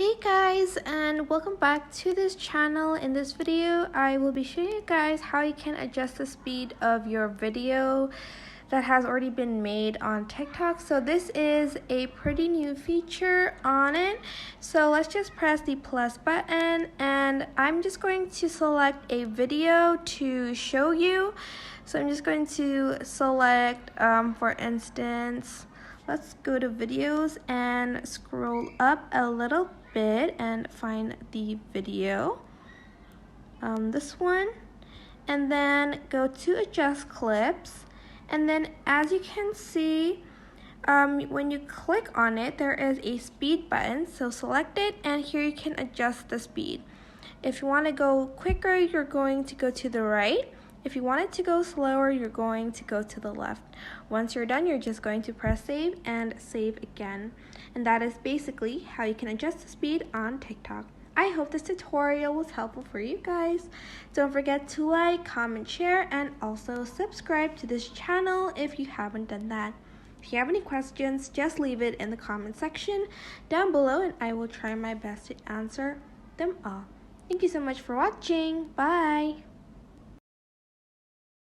Hey guys, and welcome back to this channel. In this video I will be showing you guys how you can adjust the speed of your video that has already been made on TikTok. So this is a pretty new feature on it. So let's just press the plus button, and I'm just going to select a video to show you. So I'm just going to select for instance, let's go to videos and scroll up a little bit and find the video, this one, and then go to adjust clips. And then as you can see, when you click on it, there is a speed button, so select it, and here you can adjust the speed. If you want to go quicker, you're going to go to the right. If you want it to go slower, you're going to go to the left. Once you're done, you're just going to press save and save again. And that is basically how you can adjust the speed on TikTok. I hope this tutorial was helpful for you guys. Don't forget to like, comment, share, and also subscribe to this channel if you haven't done that. If you have any questions, just leave it in the comment section down below and I will try my best to answer them all. Thank you so much for watching. Bye!